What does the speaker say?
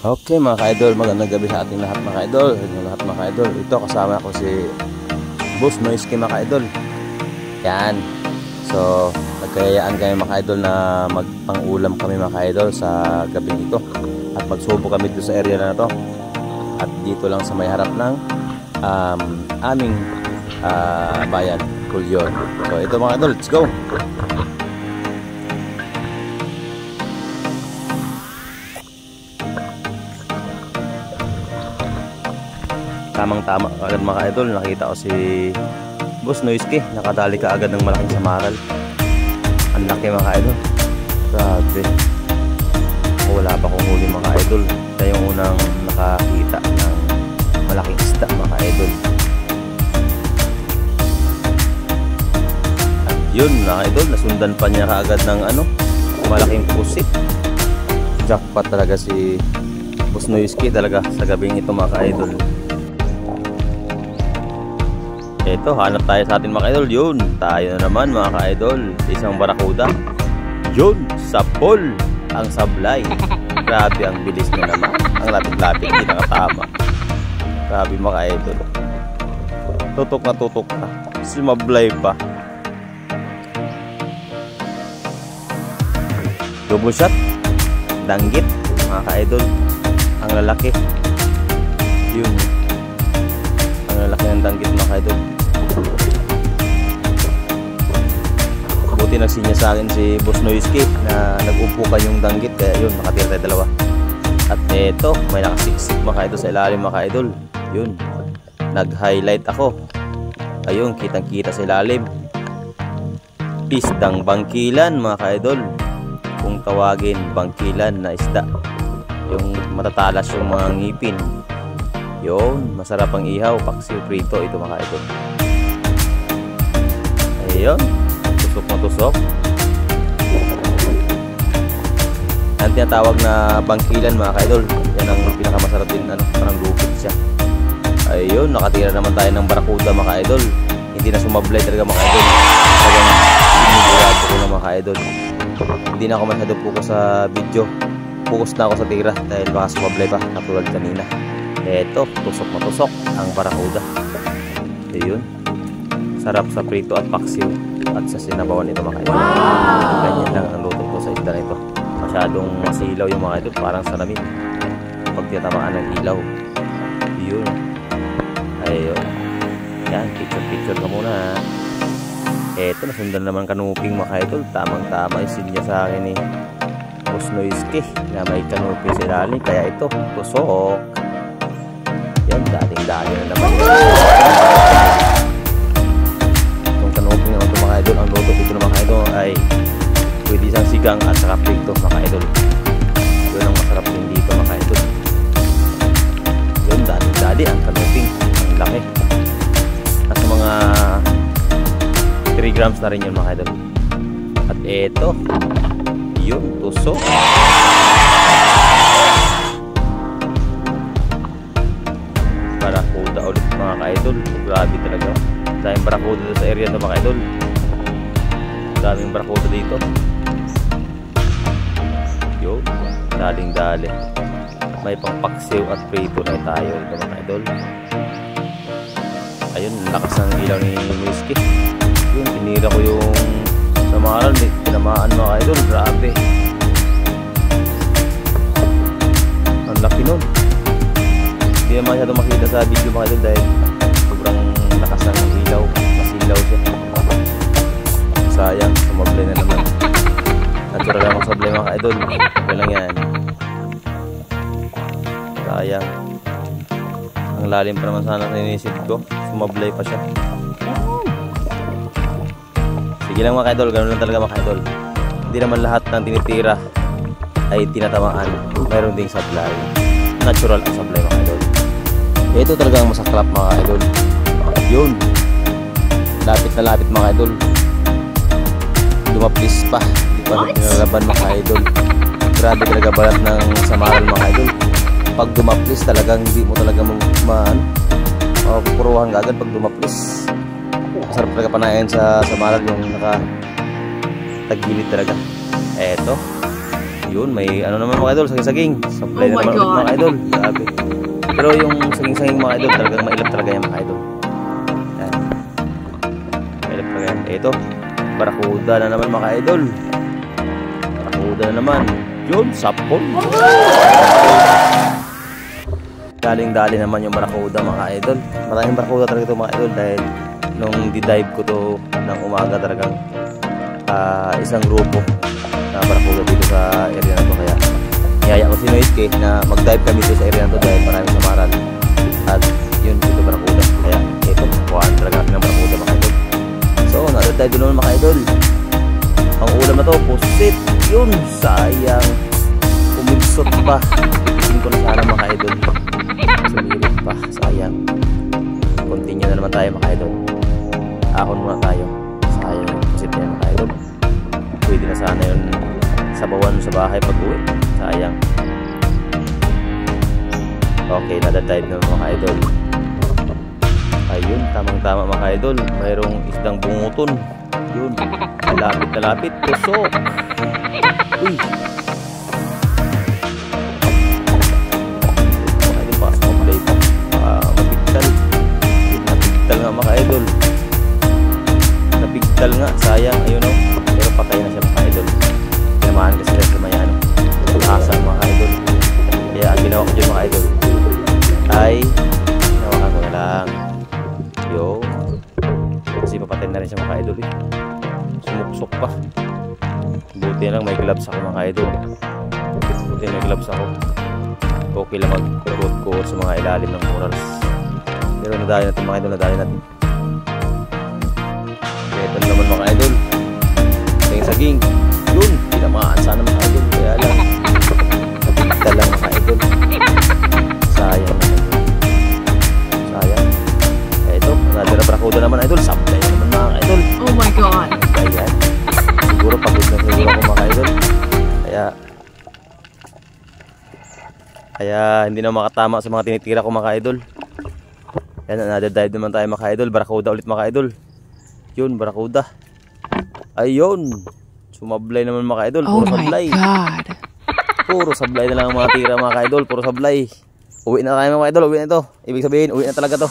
Okay mga ka-idol, magandang gabi sa ating lahat mga ka-idol. Mga ka-idol, ito kasama ko si Boss Noisky mga ka-idol. Yan. So, nagkayaan kami mga ka-idol na magpang-ulam kami mga ka-idol sa gabing ito. At magsubo kami dito sa area na to. At dito lang sa may harap ng aming bayan, Kulyon. So, ito mga ka-idol, let's go! Tamang-tama agad mga ka-idol, nakita ko si Boss Noisky, nakadali ka agad ng malaking samaral. Ang laki mga ka-idol, grabe. Wala pa kong huli mga ka-idol, siya yung unang nakakita ng malaking isda mga ka-idol. At yun mga ka-idol, nasundan pa niya kaagad ng malaking pusit. Jackpot talaga si Boss Noisky talaga sa gabing ito mga ka-idol. Ito, hanap tayo sa atin mga ka-idol. Yun, tayo na naman mga ka-idol. Isang barakuda. Yun, sapol ang sablay. Grabe, ang bilis na naman. Ang lapit-lapit, hindi nakatama. Grabe mga ka-idol. Tutok na tutok na. Sumablay pa. Double shot. Danggit mga ka-idol. Ang lalaki. Yun. Ang lalaki ng danggit mga ka-idol. Buti nagsinya sa akin si Boss Noisky na nag-upukan yung danggit, kaya yun, nakatira tayo dalawa. At eto, may nakasiksik mga ka-idol sa ilalim mga ka-idol. Yun, nag-highlight ako. Ayun, kitang kita sa ilalim. Isdang bangkilan mga ka-idol. Kung tawagin, bangkilan na isda. Yung matatalas yung mga ngipin. Yun, masarap ang ihaw, paksiw, prito, ito mga ka-idol. Ayun, tusok na tusok. Ang tinatawag na bangkilan mga ka-idol, yan ang pinakamasarap din, parang lupit siya. Ayun, nakatira naman tayo ng barakuda mga ka-idol. Hindi na sumablay talaga mga ka-idol. Talagang sinigurado ko na mga ka-idol. Hindi na ako masyado focus sa video. Focus na ako sa tira dahil baka sumablay pa katulad kanina. Eto, tusok na tusok ang barakuda. Ayun, sarap sa prito at paksiw at sa sinabawan ito mga ka-idol. Ganyan lang ang luto ko sa isda nito. Masyadong masilaw yung mga idol, parang salamin pag tinamaan ng ilaw. Yun. Ayun. Yan, picture ka muna. Eto, nasundan naman kanuping mga idol. Tamang-tama yung sinya sa akin ni Boss Noisky na may kanuping sa ilalim. Kaya ito, tusok. Yan, dating-dali na naman. Itong kanuping naman ito mga idol. Ang luto dito ng mga idol ay pwede isang sigang at saka prito mga idol. Yun ang masarap din dito mga idol. Yun, dating-dali ang kanuping. Ang laki. Nasa mga 3 grams na rin yun mga idol. At eto, yun, tusok. Barakuda ulit mga ka-idol. Grabe talaga. Daming barakuda sa area na mga idol. Daming barakuda dito. Yun, daling-dali. May pangpaksiw at prito na tayo ito mga idol. Ayun, lakas ng ilaw ni Noisky. Yun, tinira ko yung samaran, tinamaan mga idol. Grabe, ang laki nun. Hindi naman masyado makita sa video mga idol dahil sobrang lakas ng ilaw. Masilaw siya. Sayang, sumablay na naman. Natural lang masablay mga idol. Ito lang yan. Sayang. Ang lalim pa naman sana sa inisip ko. Sumablay pa siya. Sige lang mga idol, ganoon lang talaga mga idol. Hindi naman lahat ng tinitira ay tinatamaan. Mayroon ding sablay. Natural ang sablay mga idol. Ito talagang masaklap mga idol. Yun, lapit na lapit mga idol. Dumaplis pa. Hindi pa pinalaban mga idol. Grabe talaga balat ng samaral mga idol. Pag dumaplis talagang hindi mo talaga mapupuruhan ka agad pag dumaplis. Masarap talaga panayan sa samaral yung nakatagilid talaga. Eto, Yun, may ano naman mga idol, saging-saging. Supply na naman ulit mga idol. Grabe. Pero yung saging-saging mga idol, talagang mailap talaga yan mga idol. Yan. Mailap talaga yan. Ito, barakuda na naman mga idol. Barakuda na naman. Yun, sapon. Daling-dali naman yung barakuda mga idol. Maraming barakuda talaga ito mga idol dahil nung di-dive ko to ng umaga talagang isang grupo na barakuda dito sa area na to, kaya niyaya ko si Noisky na mag-dive kami dito sa area na to dahil maraming samaran at yun dito barakuda, kaya ito kuhaan talaga natin ng barakuda mga idol. So nada-dive naman mga idol. Ang ulam na to pusit, yun sayang umigsot pa. Isin ko na sana mga idol, sumirit pa, sayang. Continue na naman tayo mga idol. Ahon muna tayo, sayang yung pusit na yan mga idol. Pwede na sana yun sabawan sa bahay pag uwi, sayang. Okay, nada-dive na mga idol. Ayun, tamang-tama mga idol, mayroong isdang bunguton. Yun, malapit na lapit, tusok. Uy, mga idol, baka sumabay pa, mapigtal. Napigtal nga mga idol, napigtal nga, sayang. Ayun o, pero patay na siya mga idol. Tinamaan kasi sila sa may asang mga idol. Kaya ang ginawa ko dyan mga idol ay nawakan ko na lang. Yo, kasi papatay na rin siya mga idol eh. Sumuksok pa. Buti lang may gloves ako mga idol. Buti may gloves ako. Okay lang mag-coat sa mga ilalim ng corals. Pero nadali natin mga idol, nadali natin. Ito naman mga idol, saging-saging. Yun, tinamaan sana mga idol, kaya lang napigta lang mga idol. Sayang mga idol, sayang. Ito, nadira barakuda naman idol, supply naman mga idol. Oh my god. Ayan, siguro pagod na siguro ako mga idol, kaya hindi na makatama sa mga tinitira ko mga idol. Ayan, nadadive naman tayo mga idol, barakuda ulit mga idol. Yun, barakuda. Ayun, sumablay naman mga idol. Puro sablay. God. Puro sablay na lang ang mga tira mga idol. Puro sablay. Uwi na tayo mga idol, uwi na ito. Ibig sabihin, uwi na talaga to.